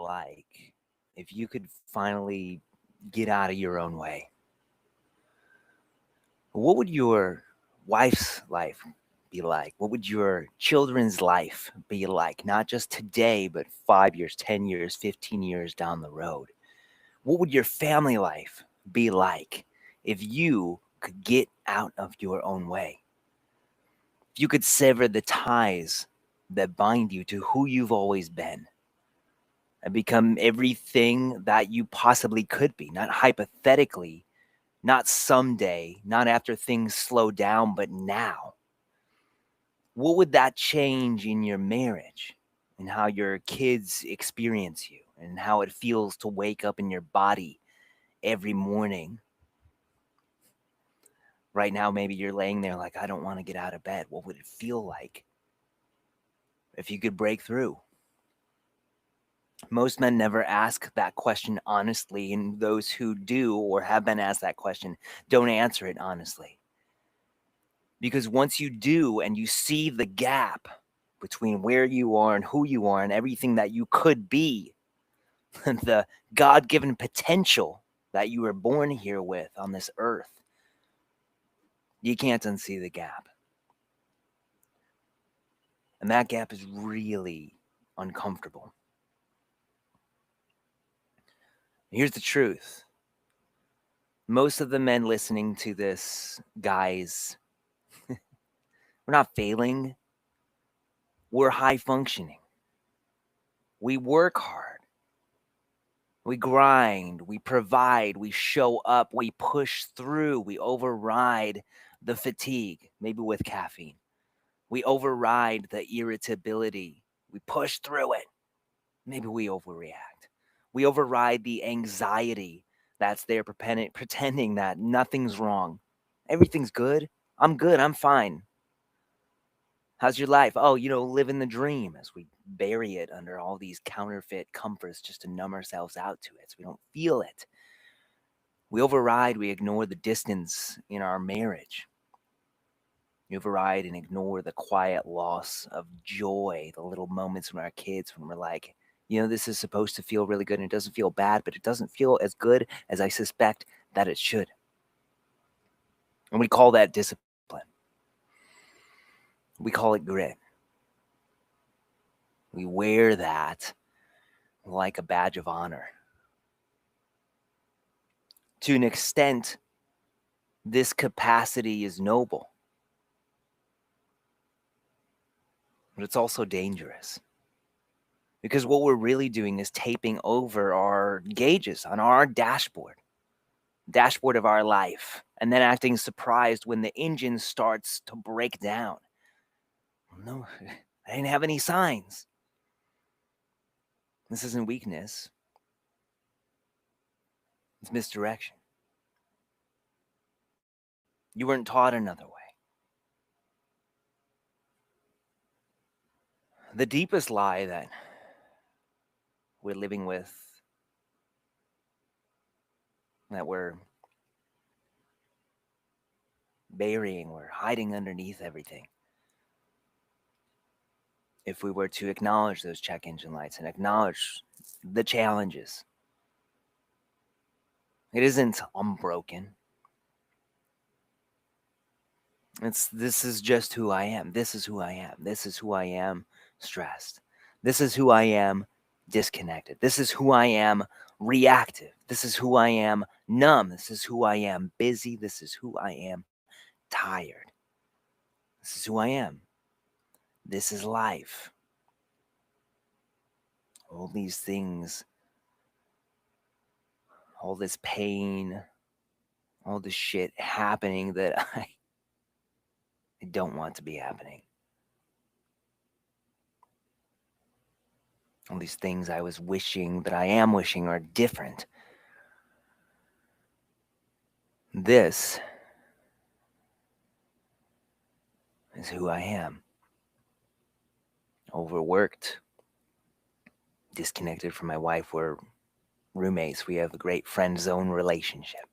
like if you could finally get out of your own way? What would your wife's life be like? What would your children's life be like? Not just today, but 5 years, 10 years, 15 years down the road? What would your family life be like if you could get out of your own way? If you could sever the ties that bind you to who you've always been and become everything that you possibly could be, not hypothetically, not someday, not after things slow down, but now. What would that change in your marriage and how your kids experience you and how it feels to wake up in your body every morning? Right now, maybe you're laying there like, I don't want to get out of bed. What would it feel like if you could break through? Most men never ask that question honestly, and those who do or have been asked that question don't answer it honestly. Because once you do and you see the gap between where you are and who you are and everything that you could be, the God given potential that you were born here with on this earth, you can't unsee the gap. And that gap is really uncomfortable. Here's the truth. Most of the men listening to this, guys, we're not failing. We're high functioning. We work hard. We grind. We provide. We show up. We push through. We override the fatigue, maybe with caffeine. We override the irritability. We push through it. Maybe we overreact. We override the anxiety that's there pretending that nothing's wrong. Everything's good. I'm good. I'm fine. How's your life? Oh, living the dream as we bury it under all these counterfeit comforts just to numb ourselves out to it so we don't feel it. We override, we ignore the distance in our marriage. We override and ignore the quiet loss of joy, the little moments when our kids, when we're like, this is supposed to feel really good and it doesn't feel bad, but it doesn't feel as good as I suspect that it should. And we call that discipline. We call it grit. We wear that like a badge of honor. To an extent, this capacity is noble, but it's also dangerous. Because what we're really doing is taping over our gauges on our dashboard of our life, and then acting surprised when the engine starts to break down. No, I didn't have any signs. This isn't weakness. It's misdirection. You weren't taught another way. The deepest lie that we're living with, that we're burying, we're hiding underneath everything. If we were to acknowledge those check engine lights and acknowledge the challenges, it isn't unbroken. This is just who I am. This is who I am. This is who I am stressed. This is who I am disconnected. This is who I am reactive. This is who I am numb. This is who I am busy. This is who I am tired. This is who I am. This is life. All these things, all this pain, all this shit happening that I don't want to be happening. All these things I was wishing that I am wishing are different. This is who I am. Overworked, disconnected from my wife. We're roommates. We have a great friend zone relationship.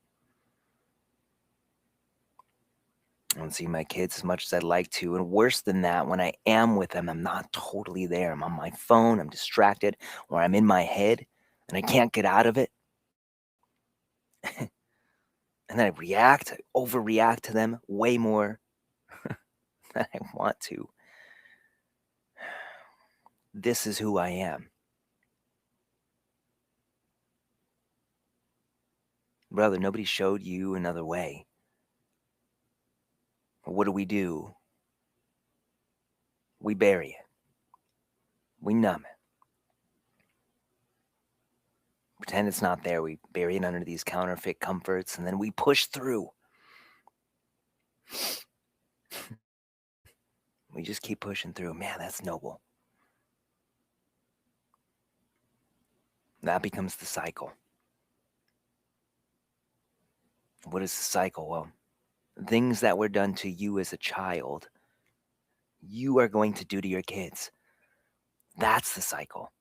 I don't see my kids as much as I'd like to. And worse than that, when I am with them, I'm not totally there. I'm on my phone, I'm distracted, or I'm in my head and I can't get out of it. And then I overreact to them way more than I want to. This is who I am. Brother, nobody showed you another way. What do? We bury it. We numb it. Pretend it's not there. We bury it under these counterfeit comforts, and then we push through. We just keep pushing through. Man, that's noble. That becomes the cycle. What is the cycle? Well, things that were done to you as a child, you are going to do to your kids. That's the cycle.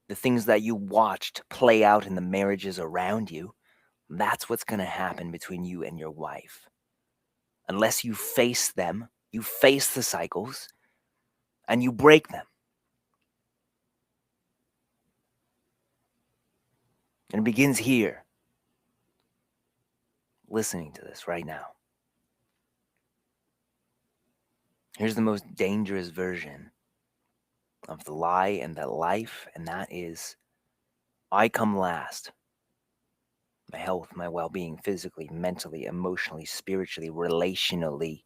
The things that you watched play out in the marriages around you, that's what's going to happen between you and your wife. Unless you face them, you face the cycles, and you break them. And it begins here, listening to this right now. Here's the most dangerous version of the lie and the life, and that is I come last. My health, my well being, physically, mentally, emotionally, spiritually, relationally.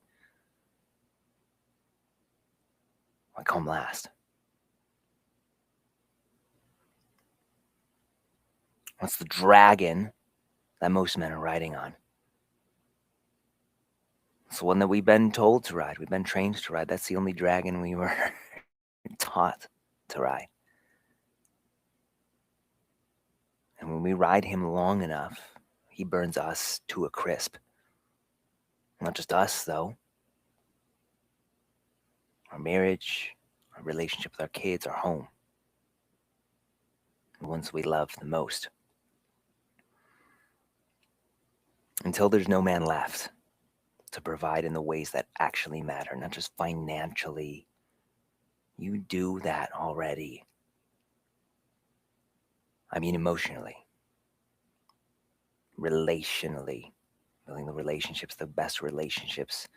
I come last. That's the dragon that most men are riding on. It's the one that we've been told to ride. We've been trained to ride. That's the only dragon we were taught to ride. And when we ride him long enough, he burns us to a crisp. Not just us, though. Our marriage, our relationship with our kids, our home. The ones we love the most. Until there's no man left to provide in the ways that actually matter, not just financially. You do that already. I mean, emotionally, relationally, building the relationships, the best relationships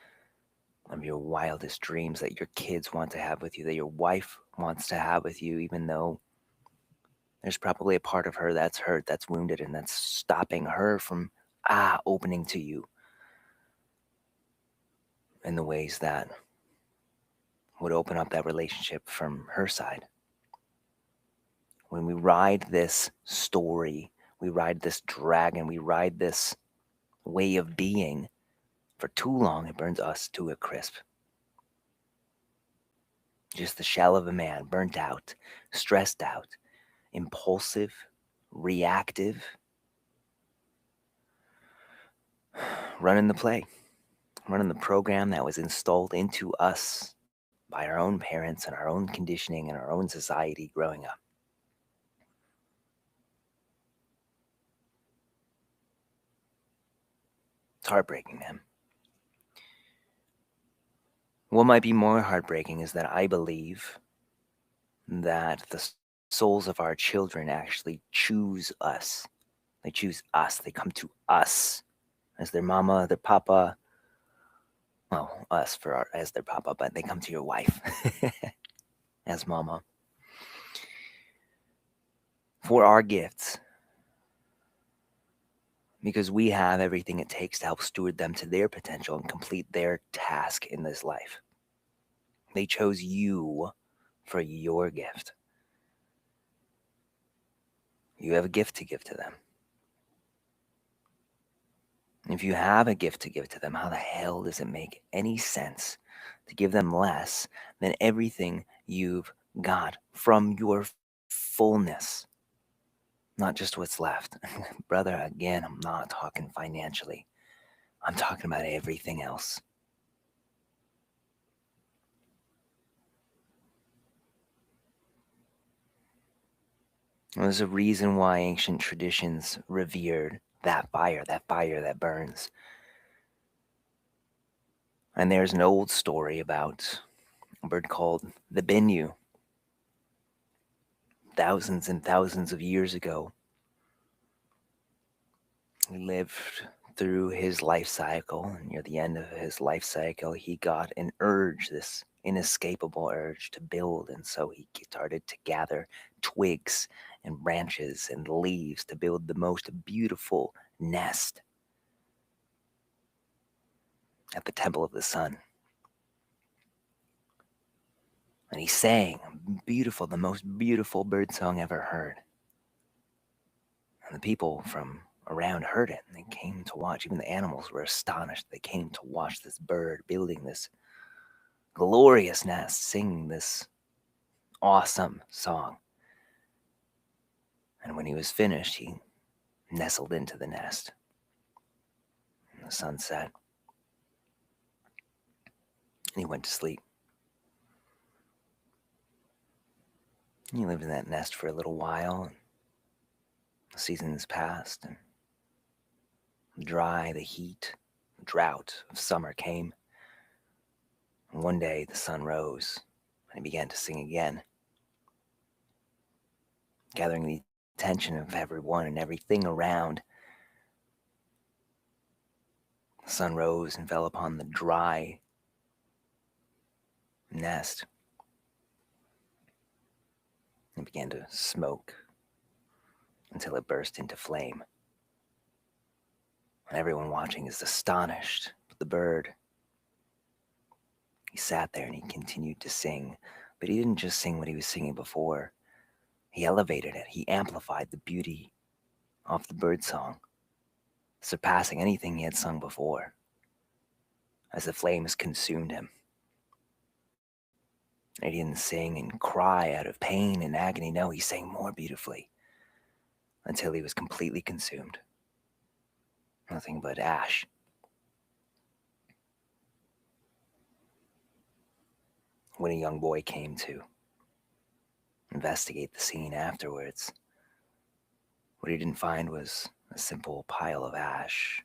of your wildest dreams that your kids want to have with you, that your wife wants to have with you, even though there's probably a part of her that's hurt, that's wounded, and that's stopping her from opening to you in the ways that would open up that relationship from her side. When we ride this story, we ride this dragon, we ride this way of being for too long, it burns us to a crisp. Just the shell of a man, burnt out, stressed out, impulsive, reactive, running the play, running the program that was installed into us by our own parents and our own conditioning and our own society growing up. It's heartbreaking, man. What might be more heartbreaking is that I believe that the souls of our children actually choose us. They choose us. They come to us as their mama, their papa. Well, us as their papa, but they come to your wife as mama for our gifts, because we have everything it takes to help steward them to their potential and complete their task in this life. They chose you for your gift. You have a gift to give to them. If you have a gift to give to them, how the hell does it make any sense to give them less than everything you've got from your fullness? Not just what's left. Brother, again, I'm not talking financially. I'm talking about everything else. There's a reason why ancient traditions revered that fire that burns. And there's an old story about a bird called the Bennu. Thousands and thousands of years ago, he lived through his life cycle, and near the end of his life cycle, he got an urge, this inescapable urge to build. And so he started to gather twigs and branches and leaves to build the most beautiful nest at the Temple of the Sun. And he sang beautiful, the most beautiful bird song ever heard. And the people from around heard it, and they came to watch. Even the animals were astonished. They came to watch this bird building this glorious nest, sing this awesome song. And when he was finished, he nestled into the nest. And the sun set, and he went to sleep. And he lived in that nest for a little while, and the seasons passed, and the heat, the drought of summer came. And one day the sun rose, and he began to sing again, gathering the attention of everyone and everything around. The sun rose and fell upon the dry nest and began to smoke until it burst into flame. And everyone watching is astonished. But the bird, he sat there and he continued to sing. But he didn't just sing what he was singing before. He elevated it. He amplified the beauty of the bird song, surpassing anything he had sung before, as the flames consumed him. And he didn't sing and cry out of pain and agony. No, he sang more beautifully until he was completely consumed. Nothing but ash. When a young boy came to investigate the scene afterwards, what he didn't find was a simple pile of ash.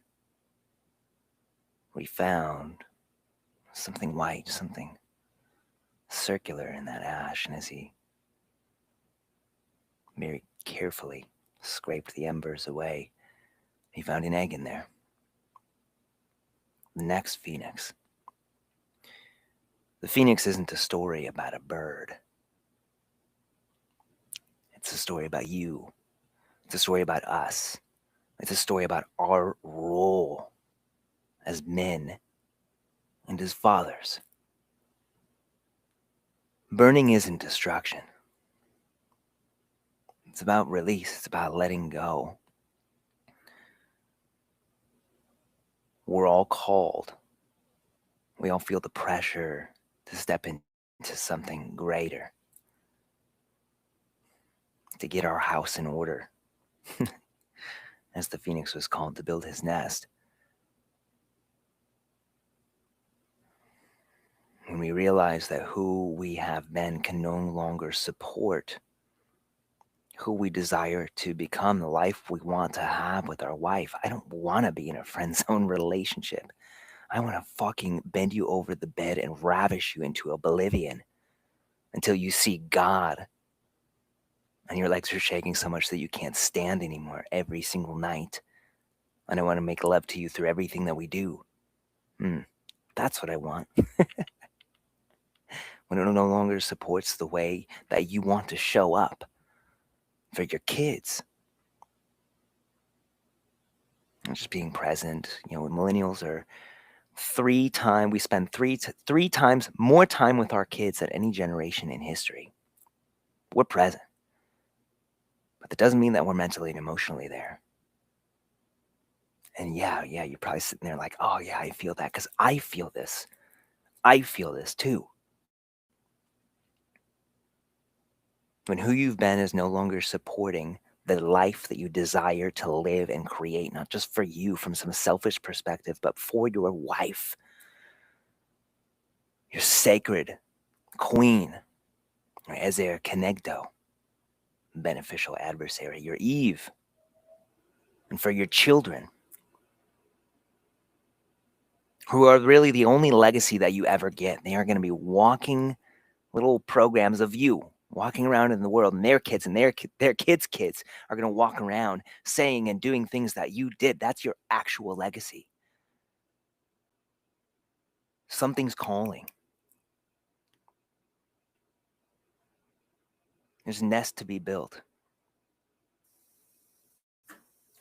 What he found was something white, something circular in that ash. And as he very carefully scraped the embers away, he found an egg in there. The next phoenix. The phoenix isn't a story about a bird. It's a story about you. It's a story about us. It's a story about our role as men and as fathers. Burning isn't destruction. It's about release. It's about letting go. We're all called. We all feel the pressure to step into something greater, to get our house in order, as the phoenix was called to build his nest. When we realize that who we have been can no longer support who we desire to become, the life we want to have with our wife. I don't want to be in a friend zone relationship. I want to fucking bend you over the bed and ravish you into oblivion until you see God and your legs are shaking so much that you can't stand anymore every single night. And I want to make love to you through everything that we do. That's what I want. When it no longer supports the way that you want to show up for your kids. Just being present. Millennials are we spend three times more time with our kids than any generation in history. We're present. But that doesn't mean that we're mentally and emotionally there. And yeah, you're probably sitting there like, oh yeah, I feel that because I feel this. I feel this too. When who you've been is no longer supporting the life that you desire to live and create, not just for you from some selfish perspective, but for your wife, your sacred queen, or Ezer Kenegdo, beneficial adversary, your Eve, and for your children. who are really the only legacy that you ever get. They are going to be walking little programs of you walking around in the world, and their kids and their kids' kids are going to walk around saying and doing things that you did. That's your actual legacy. Something's calling. There's a nest to be built.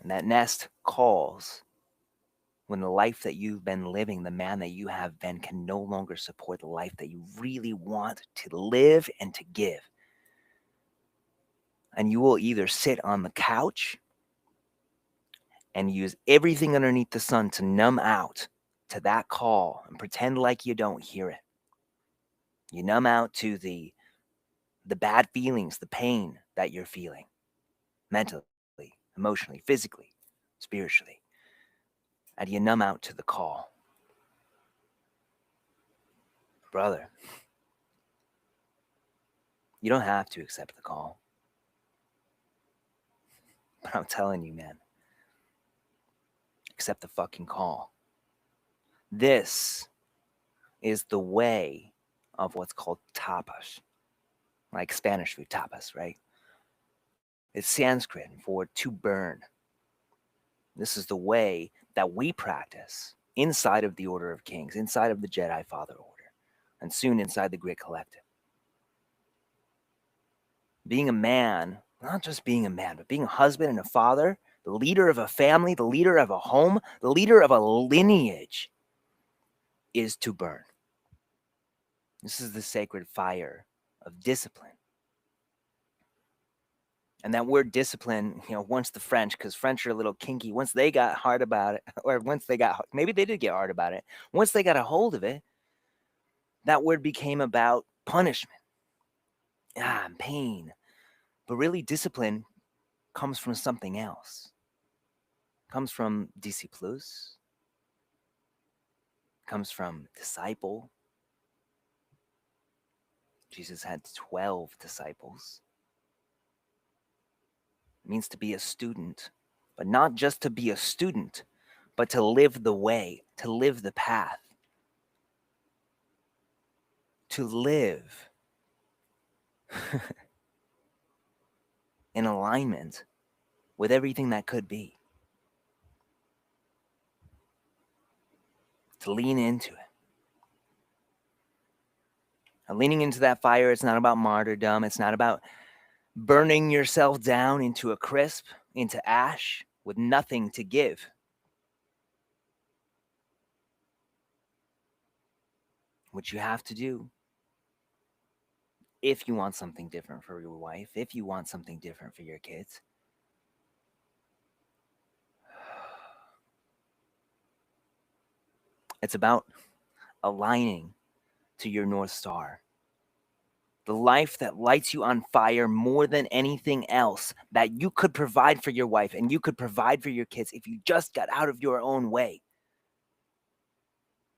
And that nest calls when the life that you've been living, the man that you have been, can no longer support the life that you really want to live and to give. And you will either sit on the couch and use everything underneath the sun to numb out to that call and pretend like you don't hear it. You numb out to the bad feelings, the pain that you're feeling mentally, emotionally, physically, spiritually. And you numb out to the call. Brother, you don't have to accept the call. But I'm telling you, man, accept the fucking call. This is the way of what's called tapas, like Spanish food, tapas, right? It's Sanskrit for to burn. This is the way that we practice inside of the Order of Kings, inside of the Jedi Father Order, and soon inside the Grit Collective. Being a man, not just being a man, but being a husband and a father, the leader of a family, the leader of a home, the leader of a lineage, is to burn. This is the sacred fire of discipline. And that word discipline, once the French, because French are a little kinky, once they got hard about it, or once they got, maybe they did get hard about it, once they got a hold of it, that word became about punishment, pain. But really, discipline comes from something else. It comes from discipulus, comes from disciple. Jesus had 12 disciples. It means to be a student, but not just to be a student, but to live the way, to live the path, to live in alignment with everything that could be, to lean into it. And leaning into that fire, it's not about martyrdom. It's not about burning yourself down into a crisp, into ash with nothing to give. What you have to do, if you want something different for your wife, if you want something different for your kids, it's about aligning to your North Star. The life that lights you on fire more than anything else that you could provide for your wife and you could provide for your kids if you just got out of your own way.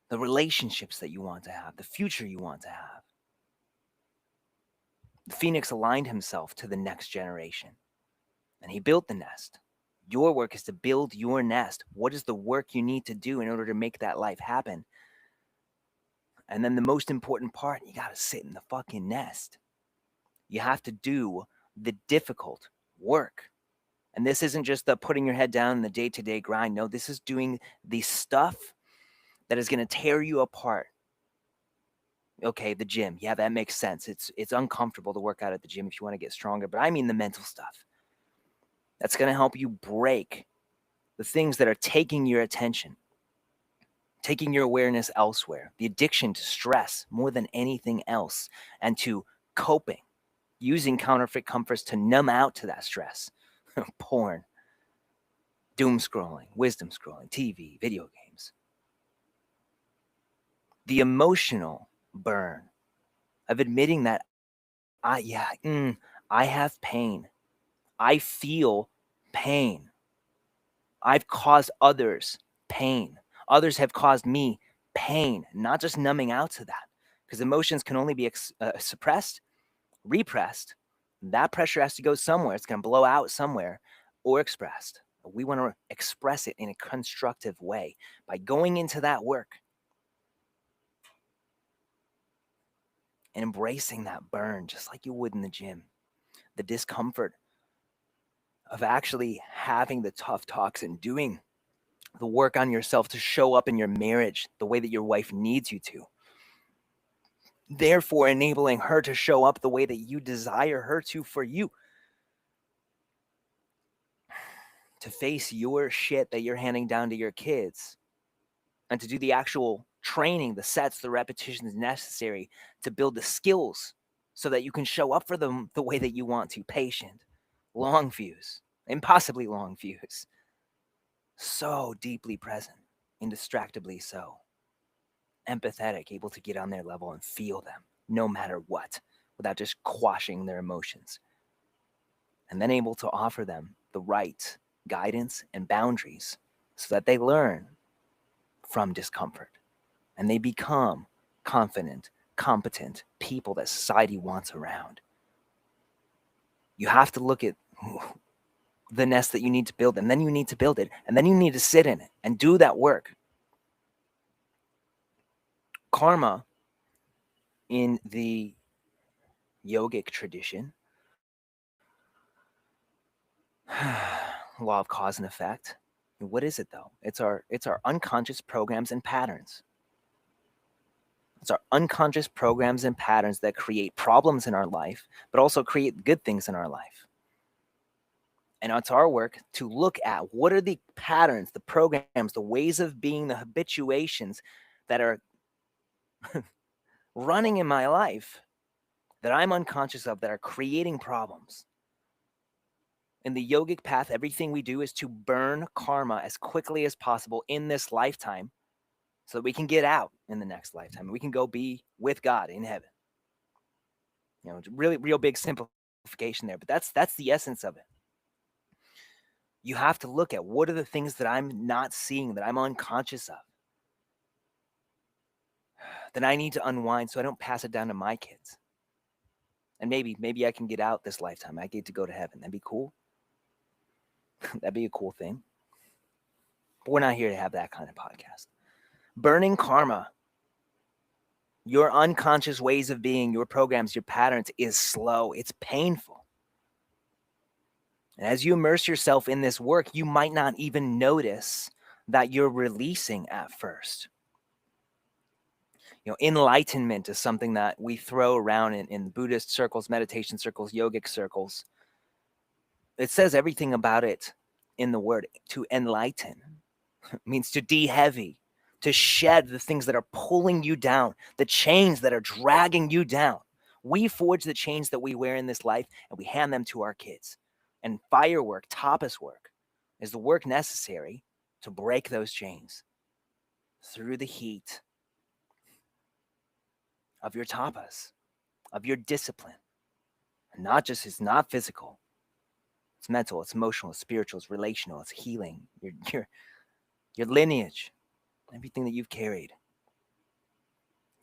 The relationships that you want to have, the future you want to have. The phoenix aligned himself to the next generation, and he built the nest. Your work is to build your nest. What is the work you need to do in order to make that life happen? And then the most important part, you got to sit in the fucking nest. You have to do the difficult work. And this isn't just the putting your head down in the day-to-day grind. No, this is doing the stuff that is going to tear you apart. Okay, the gym. Yeah, that makes sense. It's uncomfortable to work out at the gym if you want to get stronger, but I mean the mental stuff. That's going to help you break the things that are taking your attention, taking your awareness elsewhere, the addiction to stress more than anything else, and to coping, using counterfeit comforts to numb out to that stress. Porn, doom scrolling, wisdom scrolling, TV, video games. The emotional burn of admitting that I have pain. I feel pain. I've caused others pain. Others have caused me pain, not just numbing out to that, because emotions can only be suppressed, repressed. That pressure has to go somewhere. It's going to blow out somewhere, or expressed. We want to express it in a constructive way by going into that work, and embracing that burn just like you would in the gym. The discomfort of actually having the tough talks and doing the work on yourself to show up in your marriage the way that your wife needs you to. Therefore, enabling her to show up the way that you desire her to for you. To face your shit that you're handing down to your kids and to do the actual training, the sets, the repetitions necessary to build the skills so that you can show up for them the way that you want to. Patient, long fuse, impossibly long fuse. So deeply present, indistractably so. Empathetic, able to get on their level and feel them no matter what without just quashing their emotions. And then able to offer them the right guidance and boundaries so that they learn from discomfort and they become confident, competent people that society wants around. You have to look at the nest that you need to build, and then you need to build it, and then you need to sit in it and do that work. Karma in the yogic tradition, law of cause and effect. What is it though? It's our unconscious programs and patterns. It's our unconscious programs and patterns that create problems in our life, but also create good things in our life. And it's our work to look at what are the patterns, the programs, the ways of being, the habituations that are running in my life that I'm unconscious of that are creating problems. In the yogic path, everything we do is to burn karma as quickly as possible in this lifetime so that we can get out in the next lifetime. We can go be with God in heaven. You know, really real big simplification there, but that's the essence of it. You have to look at what are the things that I'm not seeing, that I'm unconscious of, that I need to unwind so I don't pass it down to my kids. And maybe I can get out this lifetime. I get to go to heaven. That'd be cool. That'd be a cool thing. But we're not here to have that kind of podcast. Burning karma, your unconscious ways of being, your programs, your patterns is slow. It's painful. And as you immerse yourself in this work, you might not even notice that you're releasing at first. You know, enlightenment is something that we throw around in Buddhist circles, meditation circles, yogic circles. It says everything about it in the word. To enlighten means to de-heavy, to shed the things that are pulling you down, the chains that are dragging you down. We forge the chains that we wear in this life and we hand them to our kids. And firework, tapas work, is the work necessary to break those chains through the heat of your tapas, of your discipline. And it's not physical. It's mental, it's emotional, it's spiritual, it's relational, it's healing. Your lineage, everything that you've carried.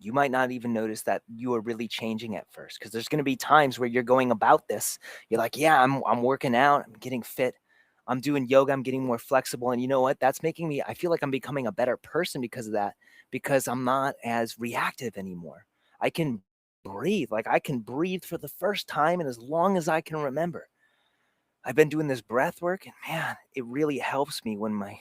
You might not even notice that you are really changing at first, because there's going to be times where you're going about this. You're like, yeah, I'm working out, I'm getting fit, I'm doing yoga, I'm getting more flexible. And you know what? That's making me, I feel like I'm becoming a better person because of that, because I'm not as reactive anymore. I can breathe. Like I can breathe for the first time and as long as I can remember. I've been doing this breath work and man, it really helps me when my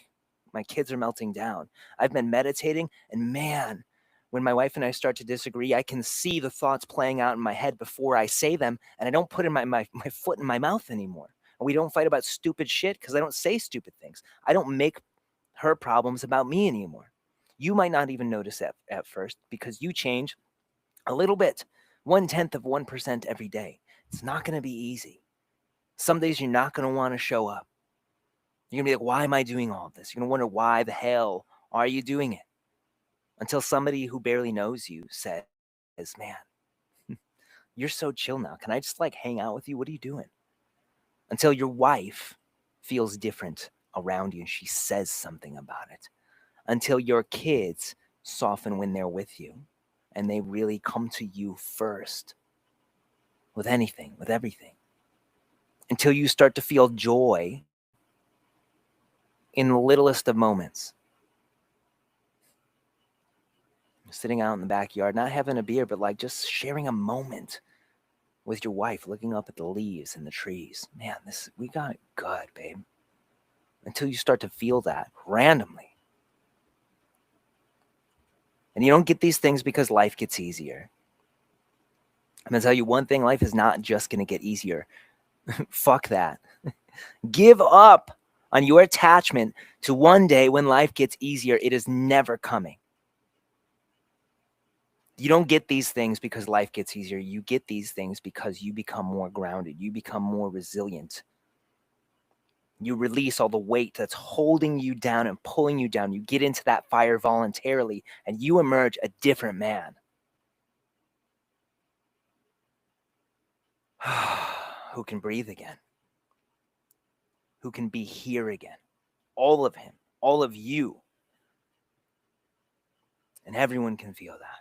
kids are melting down. I've been meditating and man, when my wife and I start to disagree, I can see the thoughts playing out in my head before I say them, and I don't put in my foot in my mouth anymore. And we don't fight about stupid shit because I don't say stupid things. I don't make her problems about me anymore. You might not even notice that at first because you change a little bit, 0.1% every day. It's not going to be easy. Some days you're not going to want to show up. You're going to be like, why am I doing all of this? You're going to wonder why the hell are you doing it? Until somebody who barely knows you says, man, you're so chill now. Can I just like hang out with you? What are you doing? Until your wife feels different around you and she says something about it. Until your kids soften when they're with you and they really come to you first with anything, with everything. Until you start to feel joy in the littlest of moments. sitting out in the backyard, not having a beer, but like just sharing a moment with your wife, looking up at the leaves and the trees. Man, we got it good, babe. Until you start to feel that randomly. And you don't get these things because life gets easier. I'm going to tell you one thing, life is not just going to get easier. Fuck that. Give up on your attachment to one day when life gets easier. It is never coming. You don't get these things because life gets easier. You get these things because you become more grounded. You become more resilient. You release all the weight that's holding you down and pulling you down. You get into that fire voluntarily and you emerge a different man. Who can breathe again? Who can be here again? All of him, all of you. And everyone can feel that.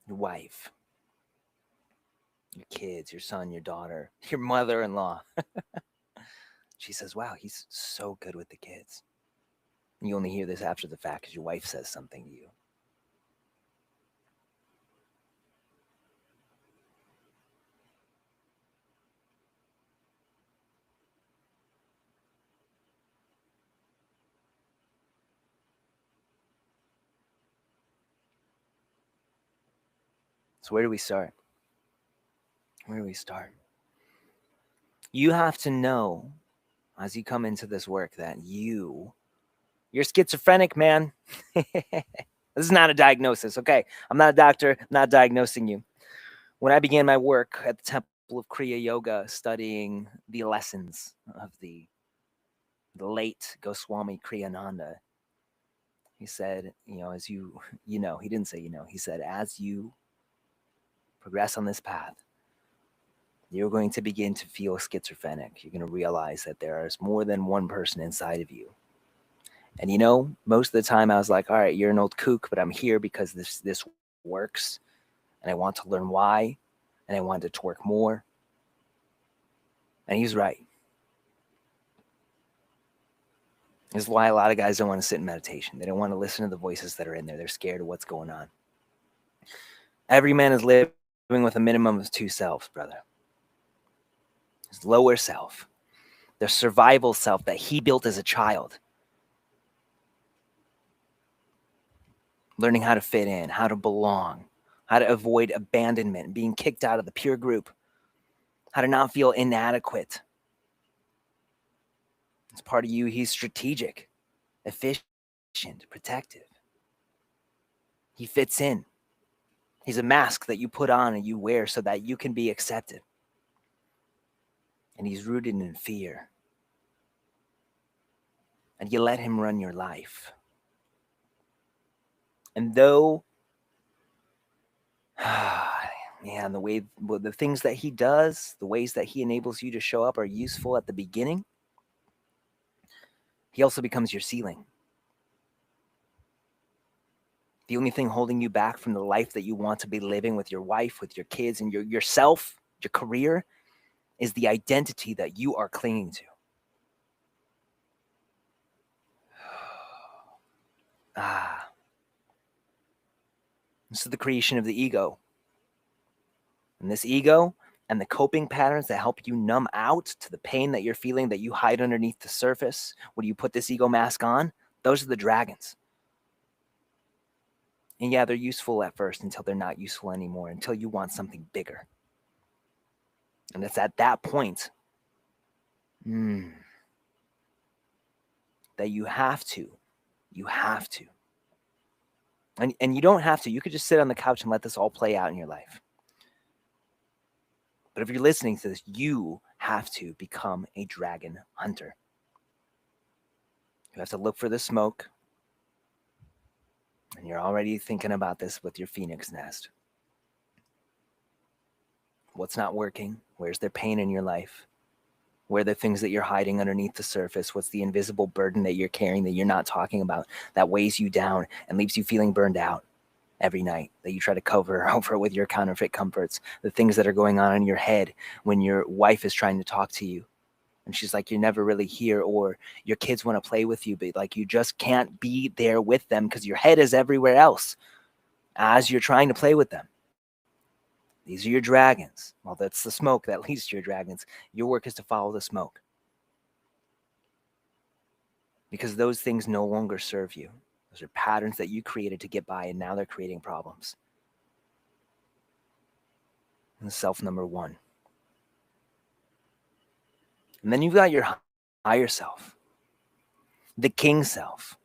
Your wife, your kids, your son, your daughter, your mother-in-law. She says, wow, he's so good with the kids. And you only hear this after the fact because your wife says something to you. So where do we start? Where do we start? You have to know as you come into this work that you're schizophrenic, man. This is not a diagnosis, okay? I'm not a doctor, I'm not diagnosing you. When I began my work at the Temple of Kriya Yoga, studying the lessons of the late Goswami Kriyananda, he said, as he didn't say, he said, as you progress on this path, you're going to begin to feel schizophrenic. You're going to realize that there is more than one person inside of you. And most of the time I was like, all right, you're an old kook, but I'm here because this works. And I want to learn why. And I want it to work more. And he's right. This is why a lot of guys don't want to sit in meditation. They don't want to listen to the voices that are in there. They're scared of what's going on. Every man is living with a minimum of 2 selves, brother. His lower self, the survival self that he built as a child. Learning how to fit in, how to belong, how to avoid abandonment, being kicked out of the peer group, how to not feel inadequate. As part of you, he's strategic, efficient, protective. He fits in. He's a mask that you put on and you wear so that you can be accepted. And he's rooted in fear. And you let him run your life. And though, man, the things that he does, the ways that he enables you to show up are useful at the beginning, he also becomes your ceiling. The only thing holding you back from the life that you want to be living with your wife, with your kids, and yourself, your career, is the identity that you are clinging to. This is the creation of the ego. And this ego and the coping patterns that help you numb out to the pain that you're feeling, that you hide underneath the surface when you put this ego mask on, those are the dragons. And yeah, they're useful at first until they're not useful anymore, until you want something bigger. And it's at that point that you have to. And you don't have to. You could just sit on the couch and let this all play out in your life. But if you're listening to this, you have to become a dragon hunter. You have to look for the smoke. And you're already thinking about this with your phoenix nest. What's not working? Where's there pain in your life? Where are the things that you're hiding underneath the surface? What's the invisible burden that you're carrying that you're not talking about that weighs you down and leaves you feeling burned out every night, that you try to cover over with your counterfeit comforts? The things that are going on in your head when your wife is trying to talk to you And she's like, you're never really here, or your kids want to play with you, but like you just can't be there with them because your head is everywhere else as you're trying to play with them. These are your dragons. Well, that's the smoke that leads to your dragons. Your work is to follow the smoke, because those things no longer serve you. Those are patterns that you created to get by, and now they're creating problems. And self number one. And then you've got your higher self, the king self,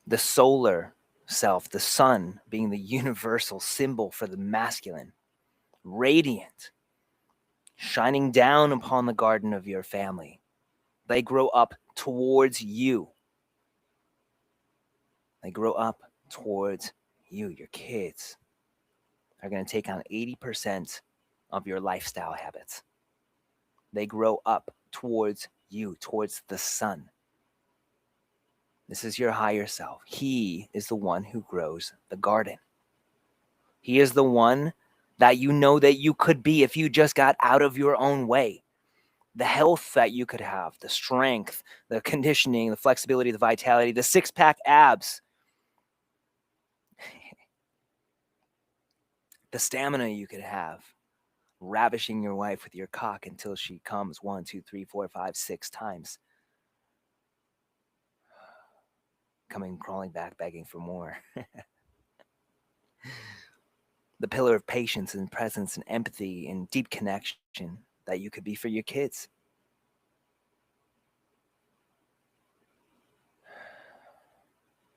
the solar self, the sun being the universal symbol for the masculine, radiant, shining down upon the garden of your family. They grow up towards you. They grow up towards you. Your kids are going to take on 80% of your lifestyle habits. They grow up towards you, towards the sun. This is your higher self. He is the one who grows the garden. He is the one that you know that you could be if you just got out of your own way. The health that you could have, the strength, the conditioning, the flexibility, the vitality, the six-pack abs, the stamina you could have, ravishing your wife with your cock until she comes 1, 2, 3, 4, 5, 6 times, coming crawling back begging for more. The pillar of patience and presence and empathy and deep connection that you could be for your kids.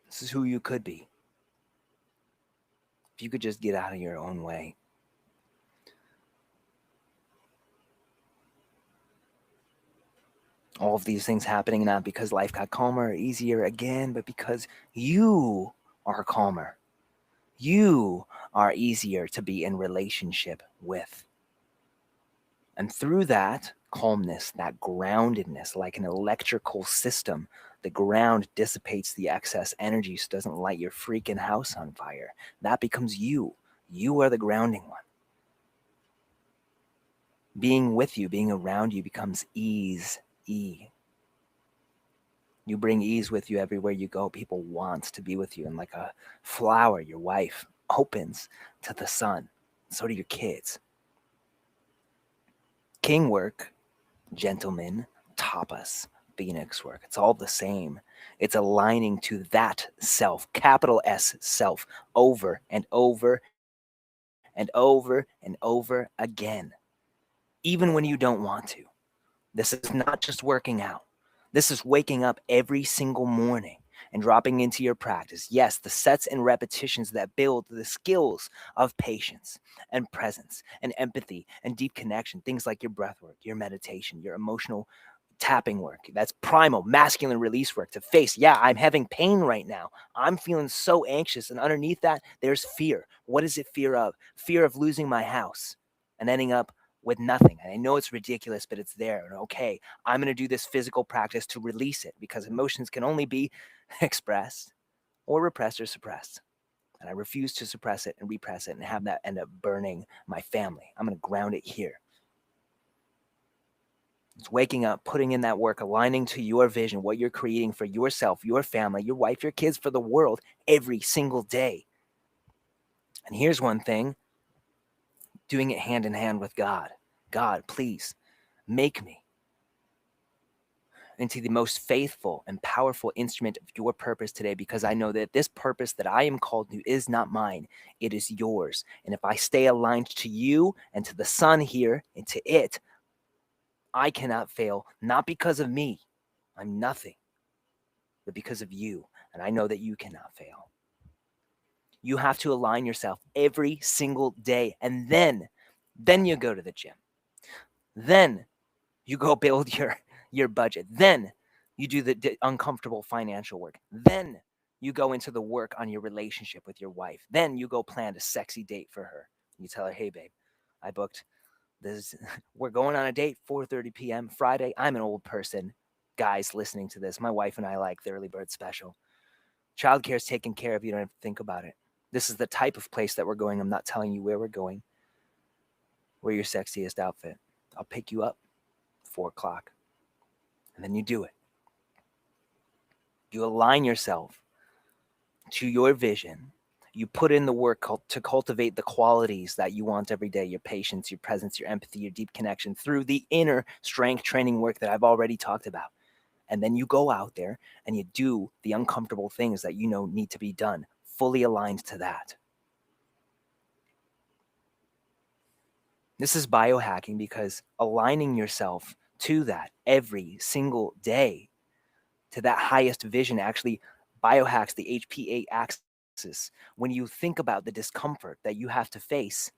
This is who you could be if you could just get out of your own way. All of these things happening not because life got calmer or easier again, but because you are calmer. You are easier to be in relationship with. And through that calmness, that groundedness, like an electrical system, the ground dissipates the excess energy so it doesn't light your freaking house on fire. That becomes you. You are the grounding one. Being with you, being around you becomes ease. You bring ease with you everywhere you go. People want to be with you. And like a flower, your wife opens to the sun. So do your kids. King work, gentlemen, tapas, phoenix work. It's all the same. It's aligning to that self, capital S self, over and over and over and over again, even when you don't want to. This is not just working out. This is waking up every single morning and dropping into your practice. Yes, the sets and repetitions that build the skills of patience and presence and empathy and deep connection. Things like your breath work, your meditation, your emotional tapping work. That's primal masculine release work to face. Yeah, I'm having pain right now. I'm feeling so anxious. And underneath that, there's fear. What is it fear of? Fear of losing my house and ending up with nothing. And I know it's ridiculous, but it's there. And okay, I'm going to do this physical practice to release it, because emotions can only be expressed or repressed or suppressed. And I refuse to suppress it and repress it and have that end up burning my family. I'm going to ground it here. It's waking up, putting in that work, aligning to your vision, what you're creating for yourself, your family, your wife, your kids, for the world every single day. And here's one thing, doing it hand in hand with God. God, please make me into the most faithful and powerful instrument of your purpose today, because I know that this purpose that I am called to is not mine, it is yours. And if I stay aligned to you and to the sun here and to it, I cannot fail, not because of me, I'm nothing, but because of you. And I know that you cannot fail. You have to align yourself every single day. And then you go to the gym. Then you go build your budget. Then you do the uncomfortable financial work. Then you go into the work on your relationship with your wife. Then you go plan a sexy date for her. You tell her, hey, babe, I booked this. We're going on a date, 4:30 p.m. Friday. I'm an old person. Guys listening to this, my wife and I like the early bird special. Childcare is taken care of. You don't have to think about it. This is the type of place that we're going. I'm not telling you where we're going. Wear your sexiest outfit. I'll pick you up. 4 o'clock. And then you do it. You align yourself to your vision. You put in the work to cultivate the qualities that you want every day, your patience, your presence, your empathy, your deep connection through the inner strength training work that I've already talked about. And then you go out there and you do the uncomfortable things that you know need to be done, fully aligned to that. This is biohacking because aligning yourself to that every single day, to that highest vision, actually biohacks the HPA axis. When you think about the discomfort that you have to face,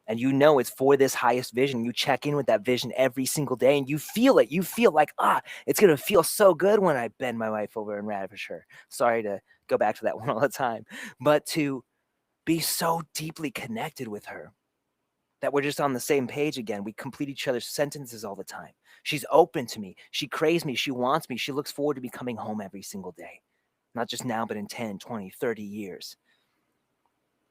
and you know it's for this highest vision, you check in with that vision every single day and you feel it. You feel like, it's going to feel so good when I bend my wife over and ravish her. Sorry to go back to that one all the time, but to be so deeply connected with her that we're just on the same page again. We complete each other's sentences all the time. She's open to me. She craves me. She wants me. She looks forward to me coming home every single day. Not just now, but in 10, 20, 30 years.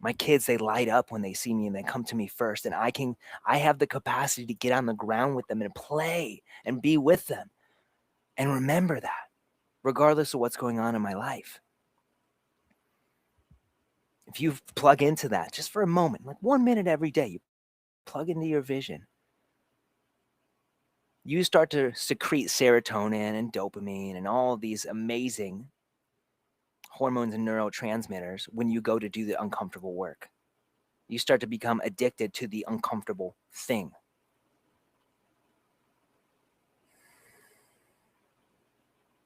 My kids, they light up when they see me and they come to me first. And I have the capacity to get on the ground with them and play and be with them. And remember that, regardless of what's going on in my life. If you plug into that just for a moment, like 1 minute every day, you plug into your vision, you start to secrete serotonin and dopamine and all of these amazing hormones and neurotransmitters when you go to do the uncomfortable work. You start to become addicted to the uncomfortable thing.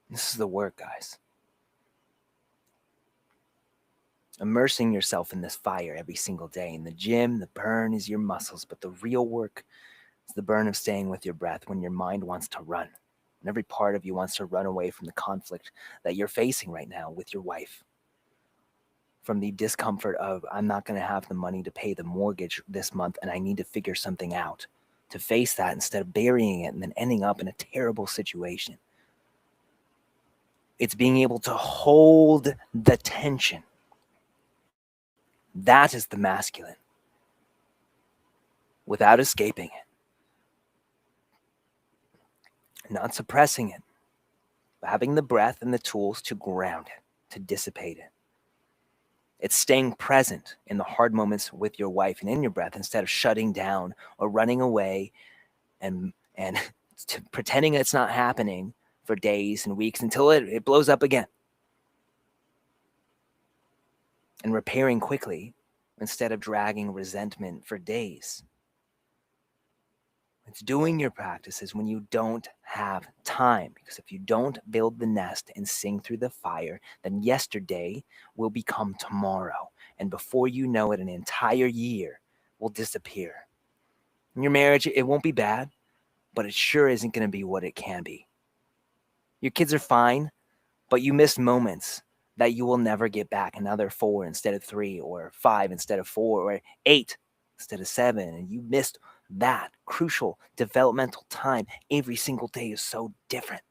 This is the work, guys. Immersing yourself in this fire every single day. In the gym, the burn is your muscles, but the real work is the burn of staying with your breath when your mind wants to run. And every part of you wants to run away from the conflict that you're facing right now with your wife. From the discomfort of, I'm not going to have the money to pay the mortgage this month and I need to figure something out. To face that instead of burying it and then ending up in a terrible situation. It's being able to hold the tension. That is the masculine. Without escaping it. Not suppressing it, but having the breath and the tools to ground it, to dissipate it. It's staying present in the hard moments with your wife and in your breath instead of shutting down or running away and pretending it's not happening for days and weeks until it blows up again. And repairing quickly instead of dragging resentment for days. It's doing your practices when you don't have time. Because if you don't build the nest and sing through the fire, then yesterday will become tomorrow. And before you know it, an entire year will disappear. In your marriage, it won't be bad, but it sure isn't going to be what it can be. Your kids are fine, but you miss moments that you will never get back. Another 4 instead of 3, or 5 instead of 4, or 8 instead of 7. And you missed that crucial developmental time. Every single day is so different.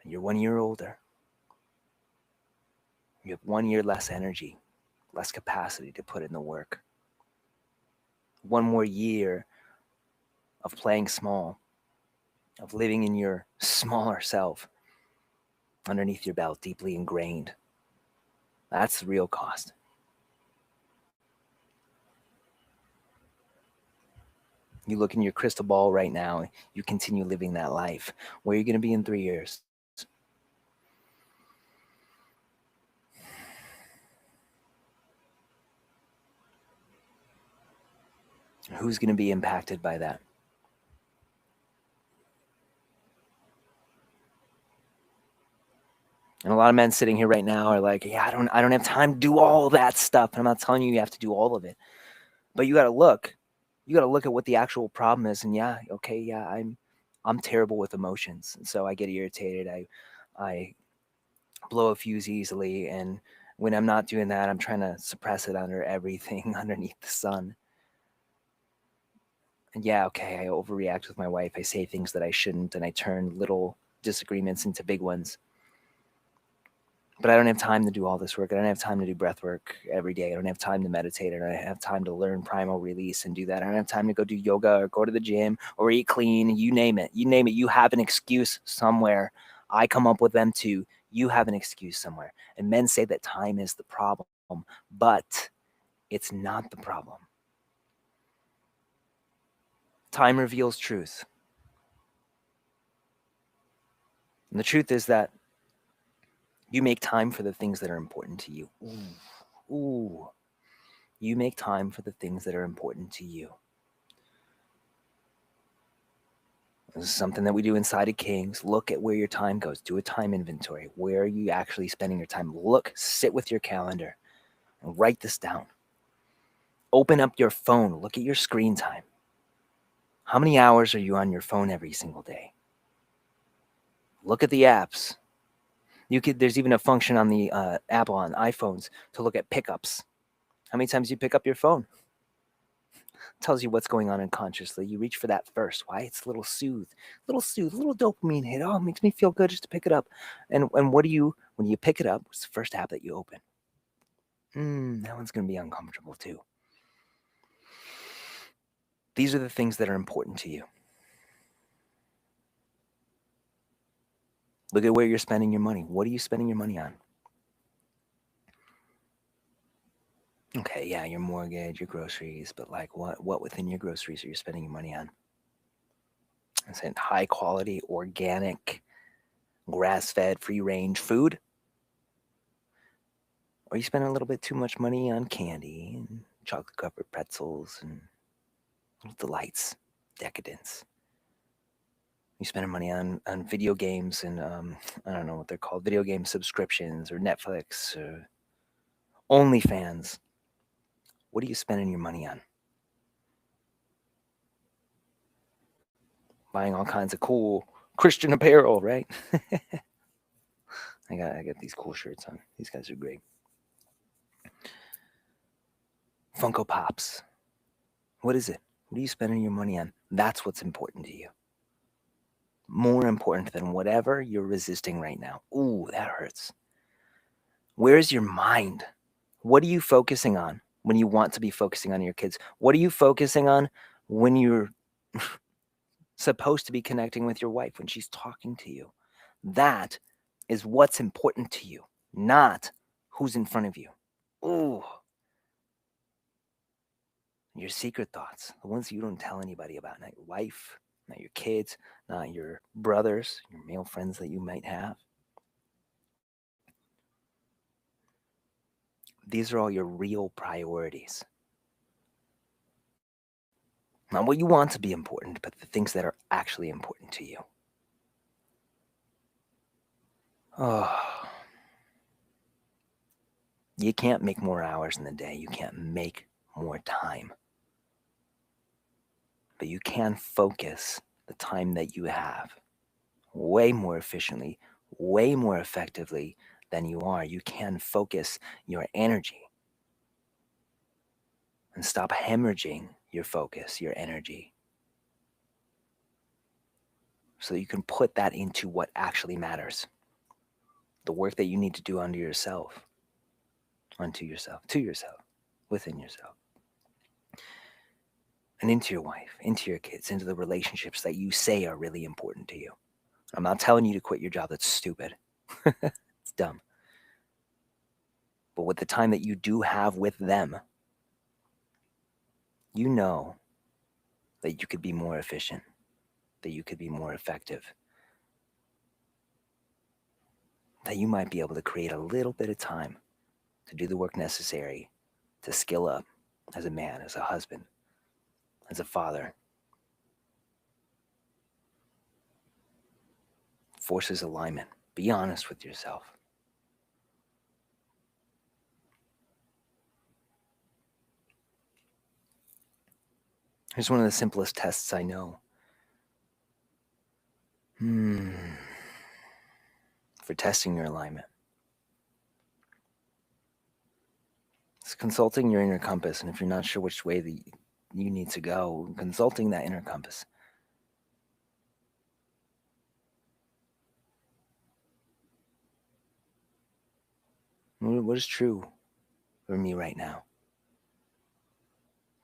And you're 1 year older. You have 1 year less energy, less capacity to put in the work. 1 more year of playing small, of living in your smaller self underneath your belt, deeply ingrained. That's the real cost. You look in your crystal ball right now, you continue living that life. Where are you going to be in 3 years? Who's going to be impacted by that? And a lot of men sitting here right now are like, yeah, I don't have time to do all that stuff. And I'm not telling you have to do all of it. But you got to look. You got to look at what the actual problem is. And yeah, okay, yeah, I'm terrible with emotions. And so I get irritated. I blow a fuse easily. And when I'm not doing that, I'm trying to suppress it under everything underneath the sun. And yeah, okay, I overreact with my wife. I say things that I shouldn't, and I turn little disagreements into big ones. But I don't have time to do all this work. I don't have time to do breath work every day. I don't have time to meditate. I don't have time to learn primal release and do that. I don't have time to go do yoga or go to the gym or eat clean. You name it. You name it. You have an excuse somewhere. I come up with them too. You have an excuse somewhere. And men say that time is the problem, but it's not the problem. Time reveals truth. And the truth is that you make time for the things that are important to you. Ooh. You make time for the things that are important to you. This is something that we do inside of Kings. Look at where your time goes. Do a time inventory. Where are you actually spending your time? Look, sit with your calendar and write this down. Open up your phone. Look at your screen time. How many hours are you on your phone every single day? Look at the apps. There's even a function on the Apple on iPhones to look at pickups. How many times you pick up your phone? Tells you what's going on unconsciously. You reach for that first. Why? It's a little soothe, little dopamine hit. Oh, it makes me feel good just to pick it up. And what do you, when you pick it up, what's the first app that you open? That one's going to be uncomfortable too. These are the things that are important to you. Look at where you're spending your money. What are you spending your money on? Okay, yeah, your mortgage, your groceries, but like what within your groceries are you spending your money on? Is it high quality, organic, grass-fed, free-range food? Or you spend a little bit too much money on candy and chocolate-covered pretzels and delights, decadence? You spending money on video games and I don't know what they're called, video game subscriptions or Netflix or OnlyFans. What are you spending your money on? Buying all kinds of cool Christian apparel, right? I got these cool shirts on. These guys are great. Funko Pops. What is it? What are you spending your money on? That's what's important to you. More important than whatever you're resisting right now. Ooh, that hurts. Where's your mind? What are you focusing on when you want to be focusing on your kids? What are you focusing on when you're supposed to be connecting with your wife, when she's talking to you? That is what's important to you, not who's in front of you. Ooh. Your secret thoughts, the ones you don't tell anybody about, not your wife, not your kids, not your brothers, your male friends that you might have. These are all your real priorities. Not what you want to be important, but the things that are actually important to you. Oh. You can't make more hours in the day. You can't make more time. But you can focus the time that you have way more efficiently, way more effectively than you are. You can focus your energy and stop hemorrhaging your focus, your energy, so that you can put that into what actually matters. The work that you need to do unto yourself, to yourself, within yourself. And into your wife, into your kids, into the relationships that you say are really important to you. I'm not telling you to quit your job. That's stupid. It's dumb. But with the time that you do have with them, you know that you could be more efficient, that you could be more effective, that you might be able to create a little bit of time to do the work necessary to skill up as a man, as a husband, as a father. Forces alignment. Be honest with yourself. Here's one of the simplest tests I know. For testing your alignment. It's consulting your inner compass, and if you're not sure which way you need to go, consulting that inner compass. What is true for me right now?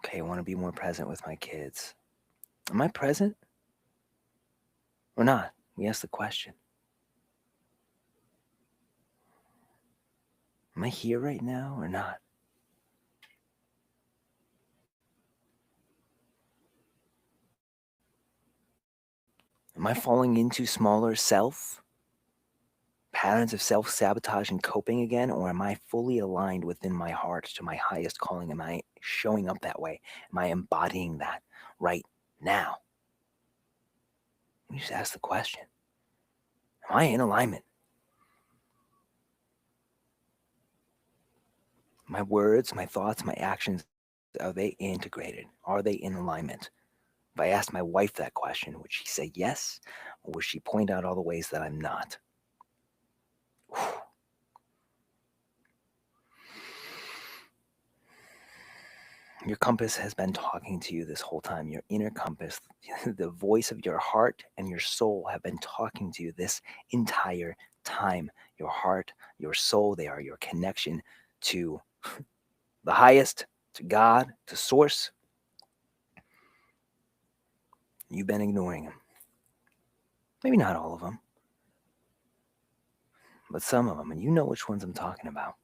Okay, I want to be more present with my kids. Am I present or not? We ask the question. Am I here right now or not? Am I falling into smaller self patterns of self sabotage and coping again, or am I fully aligned within my heart to my highest calling? Am I showing up that way? Am I embodying that right now? We just ask the question. Am I in alignment? My words, my thoughts, my actions, are they integrated? Are they in alignment? If I asked my wife that question, would she say yes? Or would she point out all the ways that I'm not? Your compass has been talking to you this whole time. Your inner compass, the voice of your heart and your soul have been talking to you this entire time. Your heart, your soul, they are your connection to the highest, to God, to source. You've been ignoring them. Maybe not all of them, but some of them. And you know which ones I'm talking about.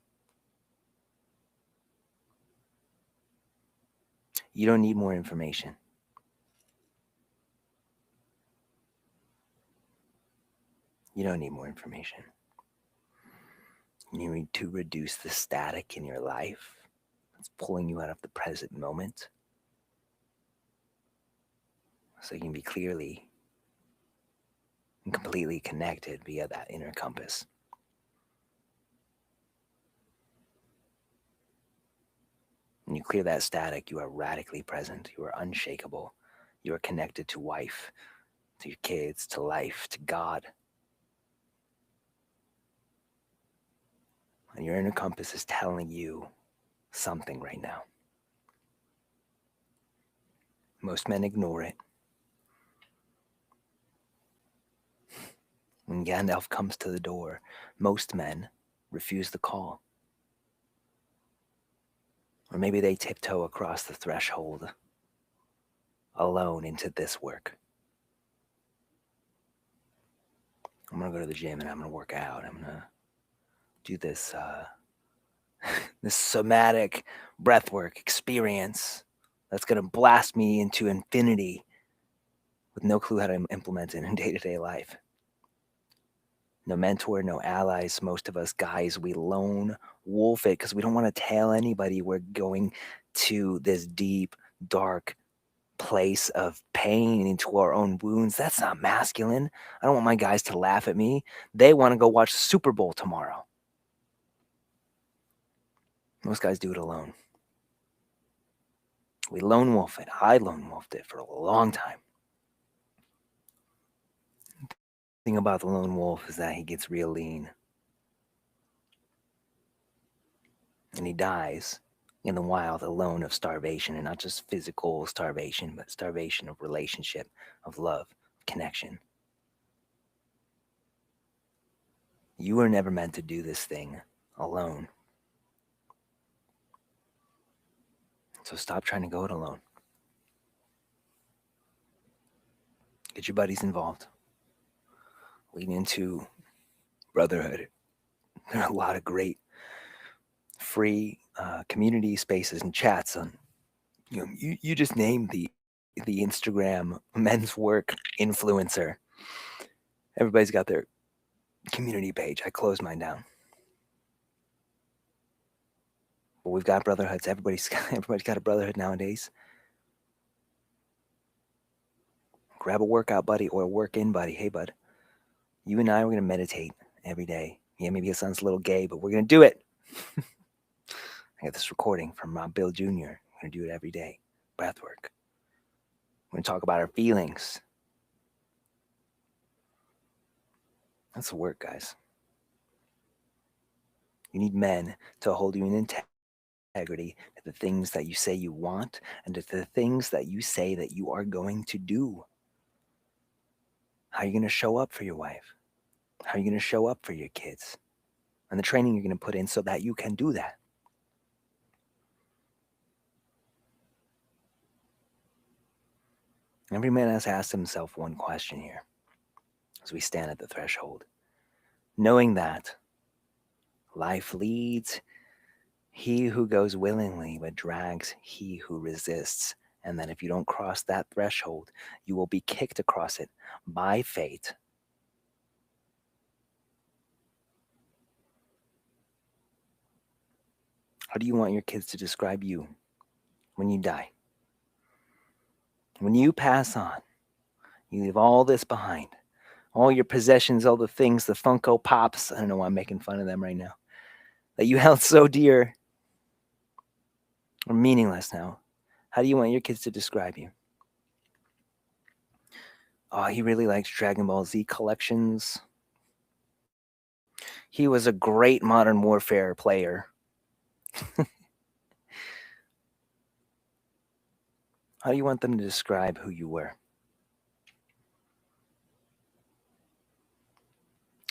You don't need more information. You don't need more information. You need to reduce the static in your life. It's pulling you out of the present moment so you can be clearly and completely connected via that inner compass. When you clear that static, you are radically present. You are unshakable. You are connected to wife, to your kids, to life, to God. And your inner compass is telling you something right now. Most men ignore it. When Gandalf comes to the door, most men refuse the call. Or maybe they tiptoe across the threshold alone into this work. I'm gonna go to the gym and I'm gonna work out. I'm gonna do this this somatic breathwork experience that's gonna blast me into infinity with no clue how to implement it in day-to-day life. No mentor, no allies. Most of us guys, we lone wolf it because we don't want to tell anybody we're going to this deep, dark place of pain into our own wounds. That's not masculine. I don't want my guys to laugh at me. They want to go watch the Super Bowl tomorrow. Most guys do it alone. We lone wolf it. I lone wolfed it for a long time. The thing about the lone wolf is that he gets real lean. And he dies in the wild alone of starvation, and not just physical starvation, but starvation of relationship, of love, connection. You were never meant to do this thing alone. So stop trying to go it alone. Get your buddies involved. Lean into brotherhood. There are a lot of great free community spaces and chats on. You just named the Instagram men's work influencer. Everybody's got their community page. I closed mine down. But we've got brotherhoods. Everybody's got a brotherhood nowadays. Grab a workout buddy or a work-in buddy. Hey, bud, you and I are going to meditate every day. Yeah, maybe it sounds a little gay, but we're going to do it. I got this recording from Bill Jr. We're going to do it every day. Breath work. We're going to talk about our feelings. That's the work, guys. You need men to hold you in integrity to the things that you say you want and to the things that you say that you are going to do. How are you going to show up for your wife? How are you going to show up for your kids? and the training you're going to put in so that you can do that. Every man has asked himself one question here as we stand at the threshold, knowing that life leads he who goes willingly, but drags he who resists. And that if you don't cross that threshold, you will be kicked across it by fate. How do you want your kids to describe you when you die? When you pass on, you leave all this behind. All your possessions, all the things, the Funko Pops. I don't know why I'm making fun of them right now. That you held so dear are meaningless now. How do you want your kids to describe you? Oh, he really likes Dragon Ball Z collections. He was a great Modern Warfare player. How do you want them to describe who you were?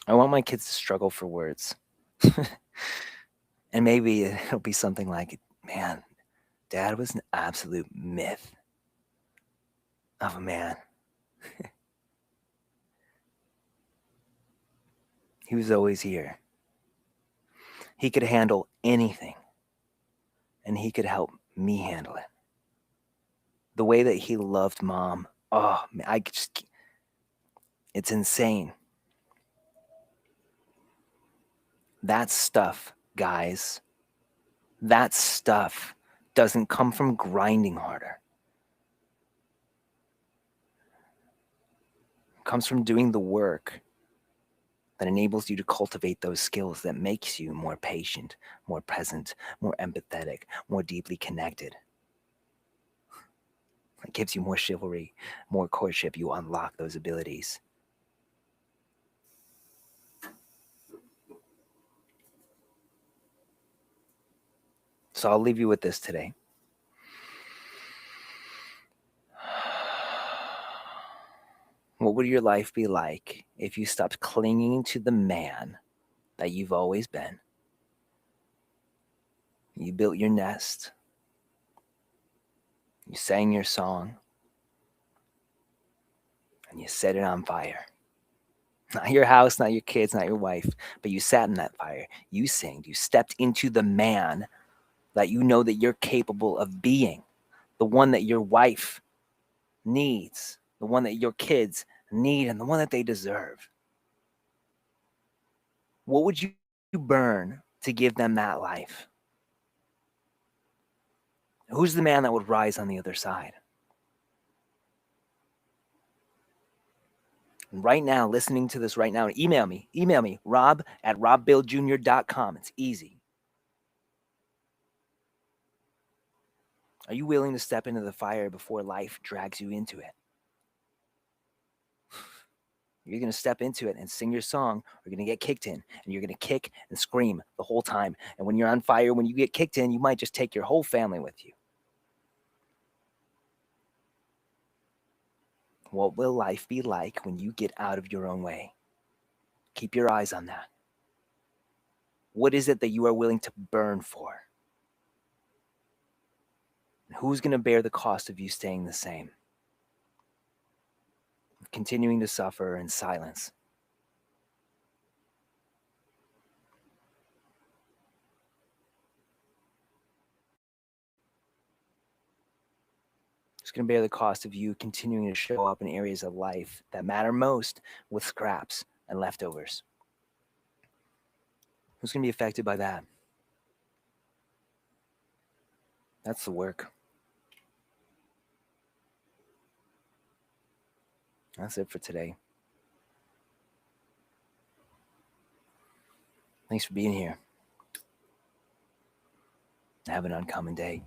I want my kids to struggle for words. And maybe it'll be something like, man, Dad was an absolute myth of a man. He was always here. He could handle anything, and he could help me handle it. The way that he loved Mom, oh, man, it's insane. That stuff, guys, that stuff doesn't come from grinding harder. It comes from doing the work that enables you to cultivate those skills that makes you more patient, more present, more empathetic, more deeply connected. It gives you more chivalry, more courtship. You unlock those abilities. So I'll leave you with this today. What would your life be like if you stopped clinging to the man that you've always been? You built your nest. You sang your song. And you set it on fire. Not your house, not your kids, not your wife, but you sat in that fire. You sang. You stepped into the man that you know that you're capable of being, the one that your wife needs, the one that your kids need, and the one that they deserve. What would you burn to give them that life? Who's the man that would rise on the other side? And right now, listening to this right now, email me, rob@robbilljr.com. It's easy. Are you willing to step into the fire before life drags you into it? You're going to step into it and sing your song, or you're going to get kicked in, and you're going to kick and scream the whole time. And when you're on fire, when you get kicked in, you might just take your whole family with you. What will life be like when you get out of your own way? Keep your eyes on that. What is it that you are willing to burn for? And who's going to bear the cost of you staying the same? Continuing to suffer in silence. It's going to bear the cost of you continuing to show up in areas of life that matter most with scraps and leftovers. Who's going to be affected by that? That's the work. That's it for today. Thanks for being here. Have an uncommon day.